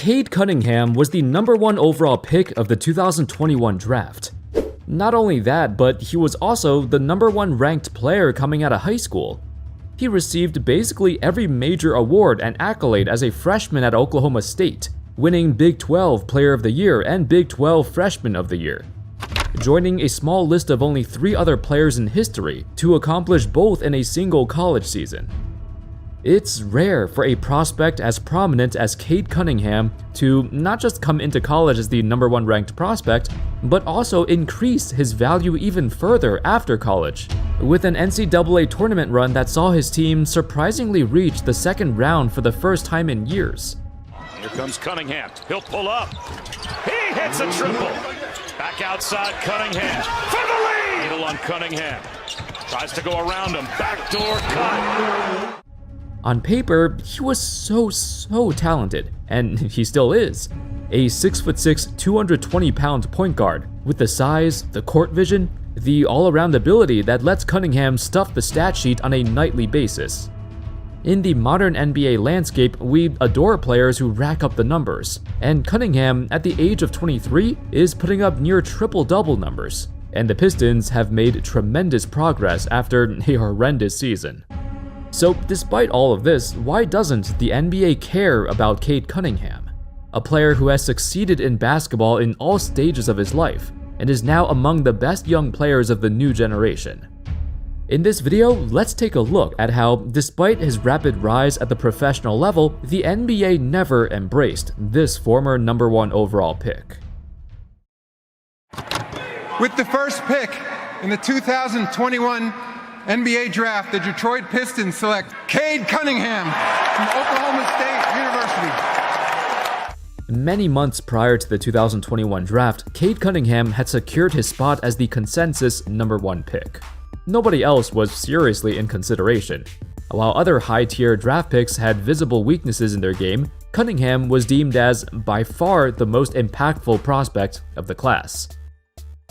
Cade Cunningham was the #1 overall pick of the 2021 draft. Not only that, but he was also the #1 ranked player coming out of high school. He received basically every major award and accolade as a freshman at Oklahoma State, winning Big 12 Player of the Year and Big 12 Freshman of the Year, joining a small list of only 3 other players in history to accomplish both in a single college season. It's rare for a prospect as prominent as Cade Cunningham to not just come into college as the #1 ranked prospect, but also increase his value even further after college, with an NCAA tournament run that saw his team surprisingly reach the second round for the first time in years. Here comes Cunningham. He'll pull up. He hits a triple. Back outside Cunningham. For the lead! Needle on Cunningham. Tries to go around him. Backdoor cut. On paper, he was so talented, and he still is. A 6'6", 220-pound point guard with the size, the court vision, the all-around ability that lets Cunningham stuff the stat sheet on a nightly basis. In the modern NBA landscape, we adore players who rack up the numbers, and Cunningham, at the age of 23, is putting up near triple-double numbers, and the Pistons have made tremendous progress after a horrendous season. So despite all of this, why doesn't the NBA care about Cade Cunningham? A player who has succeeded in basketball in all stages of his life, and is now among the best young players of the new generation. In this video, let's take a look at how, despite his rapid rise at the professional level, the NBA never embraced this former #1 overall pick. With the first pick in the 2021 NBA draft, the Detroit Pistons select Cade Cunningham from Oklahoma State University. Many months prior to the 2021 draft, Cade Cunningham had secured his spot as the consensus #1 pick. Nobody else was seriously in consideration. While other high-tier draft picks had visible weaknesses in their game, Cunningham was deemed as, by far, the most impactful prospect of the class.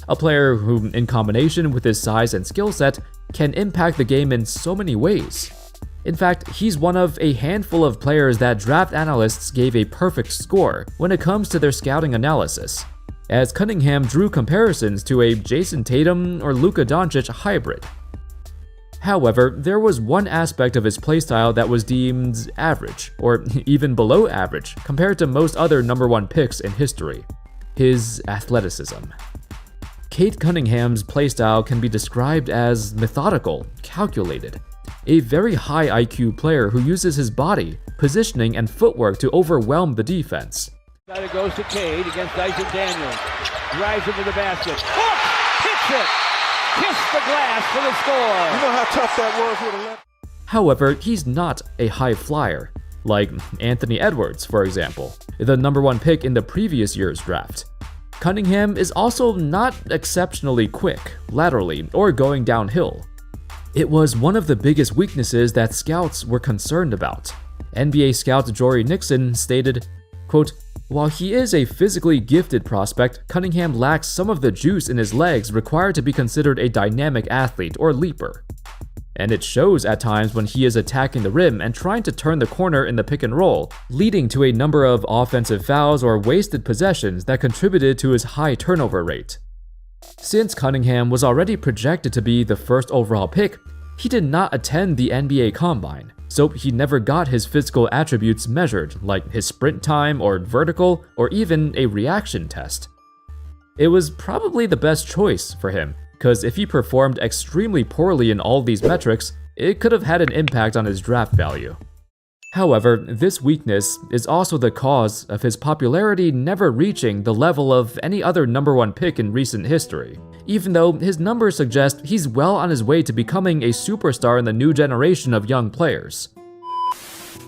A player who, in combination with his size and skill set, can impact the game in so many ways. In fact, he's one of a handful of players that draft analysts gave a perfect score when it comes to their scouting analysis, as Cunningham drew comparisons to a Jason Tatum or Luka Doncic hybrid. However, there was one aspect of his playstyle that was deemed average, or even below average, compared to most other #1 picks in history: his athleticism. Cade Cunningham's playstyle can be described as methodical, calculated, a very high IQ player who uses his body, positioning, and footwork to overwhelm the defense. It goes to Cade against Dyson Daniels. Drives into the basket. Hook! Hits it! Kiss the glass for the score! You know how tough that was with a left. However, he's not a high flyer, like Anthony Edwards, for example, the #1 pick in the previous year's draft. Cunningham is also not exceptionally quick, laterally, or going downhill. It was one of the biggest weaknesses that scouts were concerned about. NBA scout Jory Nixon stated, quote, "While he is a physically gifted prospect, Cunningham lacks some of the juice in his legs required to be considered a dynamic athlete or leaper. And it shows at times when he is attacking the rim and trying to turn the corner in the pick and roll, leading to a number of offensive fouls or wasted possessions that contributed to his high turnover rate." Since Cunningham was already projected to be the first overall pick, he did not attend the NBA Combine, so he never got his physical attributes measured, like his sprint time or vertical, or even a reaction test. It was probably the best choice for him, because if he performed extremely poorly in all these metrics, it could have had an impact on his draft value. However, this weakness is also the cause of his popularity never reaching the level of any other #1 pick in recent history, even though his numbers suggest he's well on his way to becoming a superstar in the new generation of young players.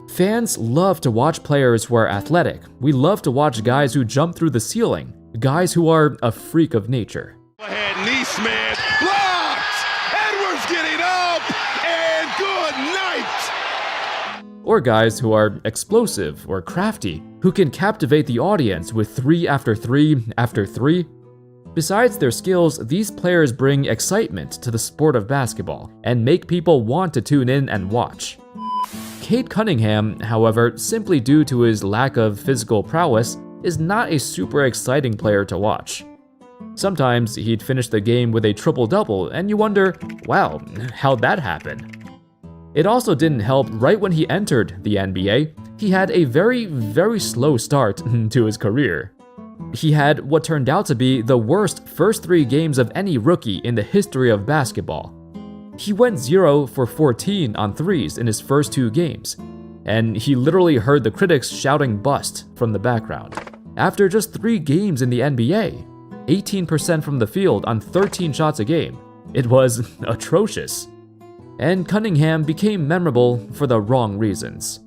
Fans love to watch players who are athletic. We love to watch guys who jump through the ceiling, guys who are a freak of nature. Neesmith blocked. Edwards getting up, and good night. Or guys who are explosive or crafty, who can captivate the audience with 3 after 3 after 3. Besides their skills, these players bring excitement to the sport of basketball and make people want to tune in and watch. Cade Cunningham, however, simply due to his lack of physical prowess, is not a super exciting player to watch. Sometimes he'd finish the game with a triple-double, and you wonder, wow, how'd that happen? It also didn't help right when he entered the NBA, he had a very slow start to his career. He had what turned out to be the worst first 3 games of any rookie in the history of basketball. He went 0 for 14 on threes in his first 2 games, and he literally heard the critics shouting bust from the background. After just 3 games in the NBA, 18% from the field on 13 shots a game, it was atrocious. And Cunningham became memorable for the wrong reasons.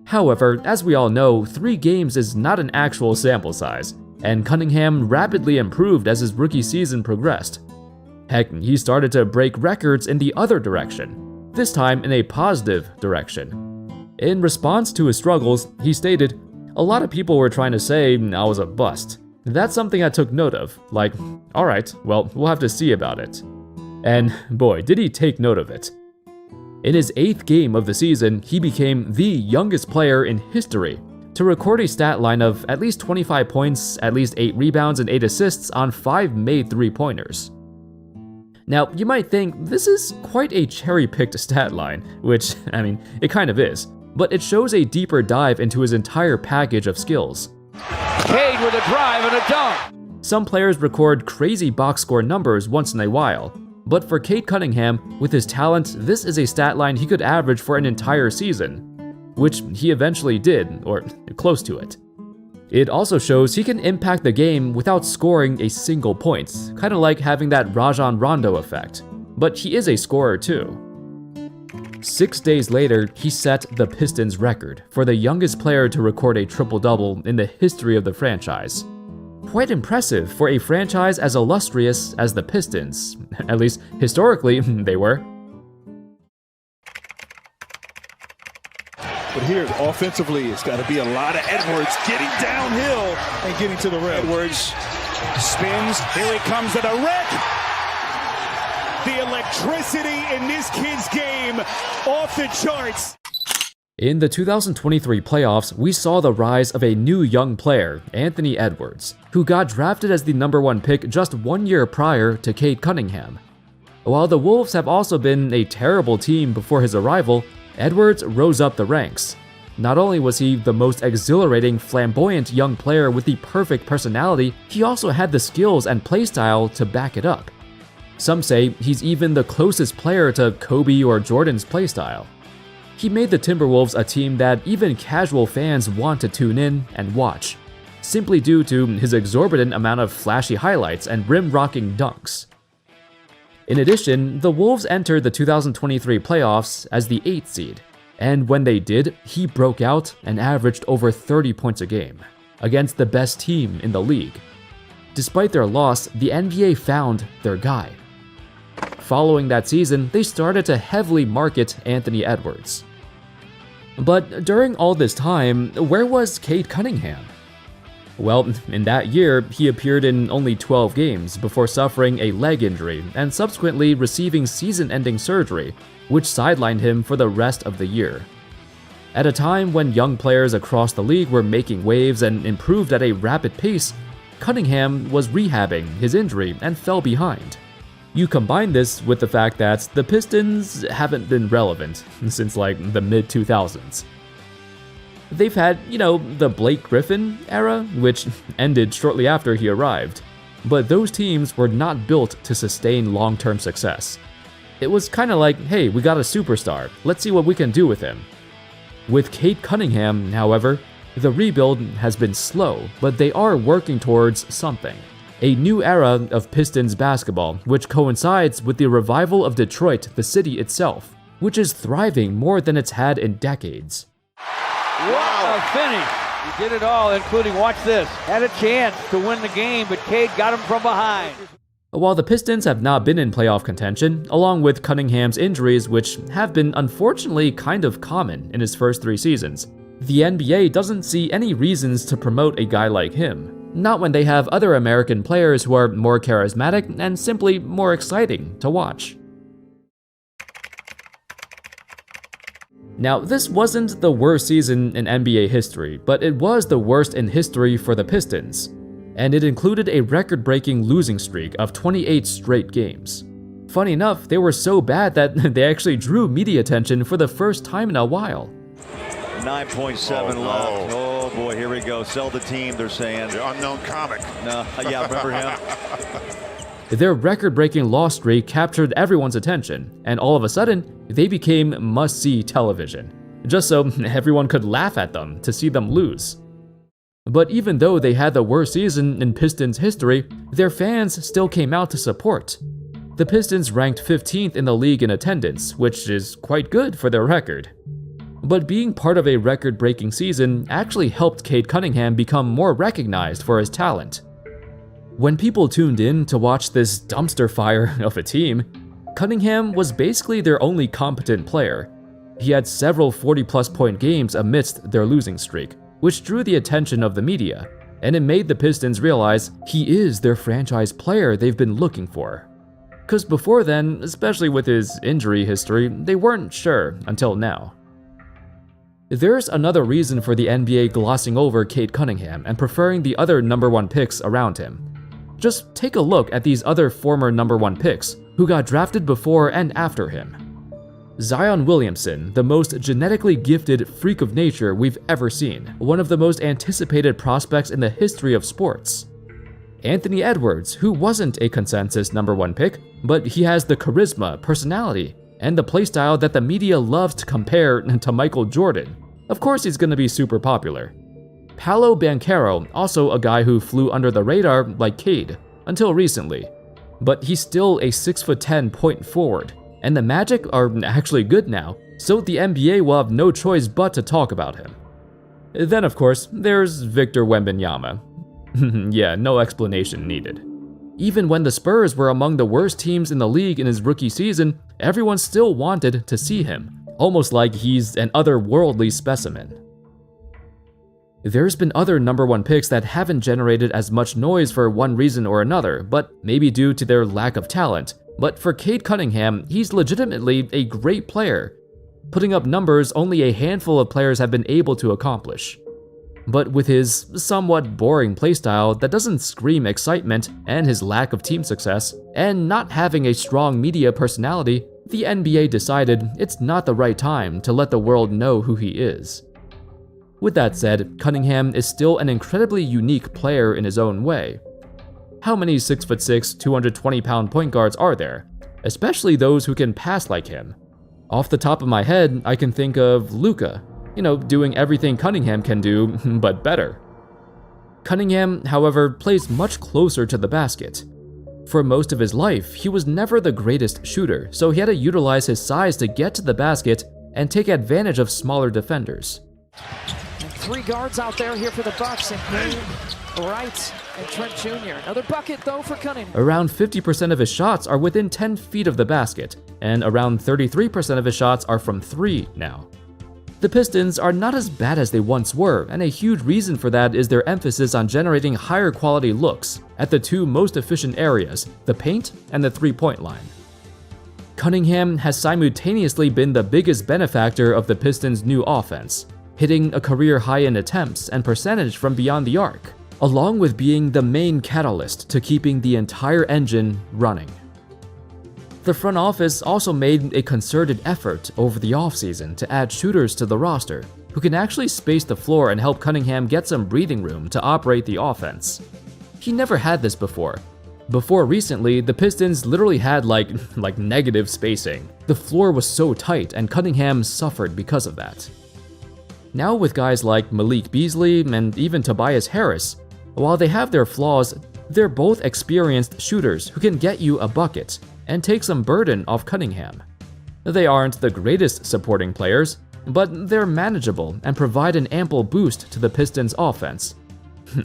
However, as we all know, 3 games is not an actual sample size, and Cunningham rapidly improved as his rookie season progressed. Heck, he started to break records in the other direction, this time in a positive direction. In response to his struggles, he stated, "A lot of people were trying to say I was a bust. That's something I took note of, like, alright, well, we'll have to see about it." And boy, did he take note of it. In his 8th game of the season, he became the youngest player in history to record a stat line of at least 25 points, at least 8 rebounds, and 8 assists on 5 made 3-pointers. Now, you might think this is quite a cherry-picked stat line, which, I mean, it kind of is, but it shows a deeper dive into his entire package of skills. Cade with a drive and a dunk. Some players record crazy box score numbers once in a while, but for Cade Cunningham, with his talent, this is a stat line he could average for an entire season, which he eventually did, or close to it. It also shows he can impact the game without scoring a single point, kind of like having that Rajon Rondo effect, but he is a scorer too. 6 days later, he set the Pistons record for the youngest player to record a triple-double in the history of the franchise. Quite impressive for a franchise as illustrious as the Pistons, at least historically they were. But here, offensively, it's got to be a lot of Edwards getting downhill and getting to the rim. Edwards spins. Here he comes to the rim. The electricity in this kid's game off the charts. In the 2023 playoffs, we saw the rise of a new young player, Anthony Edwards, who got drafted as the #1 pick just 1 year prior to Cade Cunningham. While the Wolves have also been a terrible team before his arrival, Edwards rose up the ranks. Not only was he the most exhilarating, flamboyant young player with the perfect personality, he also had the skills and playstyle to back it up. Some say he's even the closest player to Kobe or Jordan's playstyle. He made the Timberwolves a team that even casual fans want to tune in and watch, simply due to his exorbitant amount of flashy highlights and rim-rocking dunks. In addition, the Wolves entered the 2023 playoffs as the 8th seed, and when they did, he broke out and averaged over 30 points a game, against the best team in the league. Despite their loss, the NBA found their guy. Following that season, they started to heavily market Anthony Edwards. But during all this time, where was Cade Cunningham? Well, in that year, he appeared in only 12 games before suffering a leg injury and subsequently receiving season-ending surgery, which sidelined him for the rest of the year. At a time when young players across the league were making waves and improved at a rapid pace, Cunningham was rehabbing his injury and fell behind. You combine this with the fact that the Pistons haven't been relevant since like the mid-2000s. They've had, the Blake Griffin era, which ended shortly after he arrived, but those teams were not built to sustain long-term success. It was kind of like, hey, we got a superstar, let's see what we can do with him. With Cade Cunningham, however, the rebuild has been slow, but they are working towards something. A new era of Pistons basketball, which coincides with the revival of Detroit, the city itself, which is thriving more than it's had in decades. What a finish! He did it all, including, watch this, had a chance to win the game, but Cade got him from behind. While the Pistons have not been in playoff contention, along with Cunningham's injuries, which have been unfortunately kind of common in his first 3 seasons, the NBA doesn't see any reasons to promote a guy like him. Not when they have other American players who are more charismatic and simply more exciting to watch. Now, this wasn't the worst season in NBA history, but it was the worst in history for the Pistons, and it included a record-breaking losing streak of 28 straight games. Funny enough, they were so bad that they actually drew media attention for the first time in a while. 9.7 left. Oh boy, here we go. Sell the team, they're saying. The unknown comic. No, yeah, remember him? Their record-breaking loss streak captured everyone's attention, and all of a sudden, they became must-see television, just so everyone could laugh at them to see them lose. But even though they had the worst season in Pistons history, their fans still came out to support. The Pistons ranked 15th in the league in attendance, which is quite good for their record. But being part of a record-breaking season actually helped Cade Cunningham become more recognized for his talent. When people tuned in to watch this dumpster fire of a team, Cunningham was basically their only competent player. He had several 40-plus point games amidst their losing streak, which drew the attention of the media, and it made the Pistons realize he is their franchise player they've been looking for. Because before then, especially with his injury history, they weren't sure until now. There's another reason for the NBA glossing over Cade Cunningham and preferring the other number 1 picks around him. Just take a look at these other former number 1 picks who got drafted before and after him. Zion Williamson, the most genetically gifted freak of nature we've ever seen, one of the most anticipated prospects in the history of sports. Anthony Edwards, who wasn't a consensus number 1 pick, but he has the charisma, personality, and the playstyle that the media loves to compare to Michael Jordan. Of course he's gonna be super popular. Paolo Banchero, also a guy who flew under the radar like Cade, until recently. But he's still a 6'10" point forward, and the Magic are actually good now, so the NBA will have no choice but to talk about him. Then of course, there's Victor Wembanyama. Yeah, no explanation needed. Even when the Spurs were among the worst teams in the league in his rookie season, everyone still wanted to see him, almost like he's an otherworldly specimen. There's been other number 1 picks that haven't generated as much noise for one reason or another, but maybe due to their lack of talent. But for Cade Cunningham, he's legitimately a great player, putting up numbers only a handful of players have been able to accomplish. But with his somewhat boring playstyle that doesn't scream excitement and his lack of team success, and not having a strong media personality, the NBA decided it's not the right time to let the world know who he is. With that said, Cunningham is still an incredibly unique player in his own way. How many 6'6", 220-pound point guards are there? Especially those who can pass like him. Off the top of my head, I can think of Luka, doing everything Cunningham can do, but better. Cunningham, however, plays much closer to the basket. For most of his life, he was never the greatest shooter, so he had to utilize his size to get to the basket and take advantage of smaller defenders. And 3 guards out there here for the Bucks, and Payne, Wright, and Trent Jr. Another bucket though for Cunningham. Around 50% of his shots are within 10 feet of the basket, and around 33% of his shots are from 3 now. The Pistons are not as bad as they once were, and a huge reason for that is their emphasis on generating higher quality looks at the 2 most efficient areas, the paint and the 3-point line. Cunningham has simultaneously been the biggest benefactor of the Pistons' new offense, hitting a career high in attempts and percentage from beyond the arc, along with being the main catalyst to keeping the entire engine running. The front office also made a concerted effort over the offseason to add shooters to the roster who can actually space the floor and help Cunningham get some breathing room to operate the offense. He never had this before. Before recently, the Pistons literally had like negative spacing. The floor was so tight and Cunningham suffered because of that. Now with guys like Malik Beasley and even Tobias Harris, while they have their flaws, they're both experienced shooters who can get you a bucket and take some burden off Cunningham. They aren't the greatest supporting players, but they're manageable and provide an ample boost to the Pistons' offense.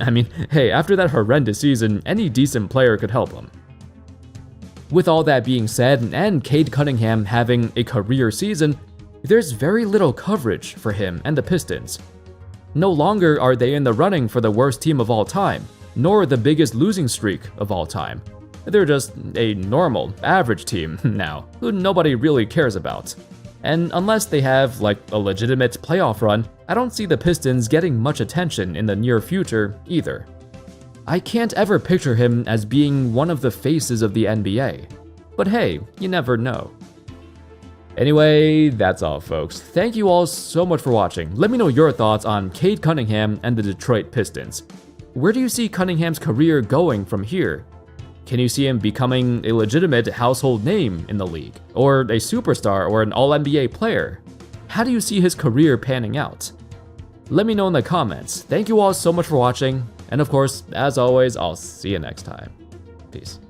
I mean, hey, after that horrendous season, any decent player could help them. With all that being said, and Cade Cunningham having a career season, there's very little coverage for him and the Pistons. No longer are they in the running for the worst team of all time, nor the biggest losing streak of all time. They're just a normal, average team now, who nobody really cares about. And unless they have like a legitimate playoff run, I don't see the Pistons getting much attention in the near future either. I can't ever picture him as being one of the faces of the NBA. But hey, you never know. Anyway, that's all folks. Thank you all so much for watching. Let me know your thoughts on Cade Cunningham and the Detroit Pistons. Where do you see Cunningham's career going from here? Can you see him becoming a legitimate household name in the league? Or a superstar or an all-NBA player? How do you see his career panning out? Let me know in the comments. Thank you all so much for watching. And of course, as always, I'll see you next time. Peace.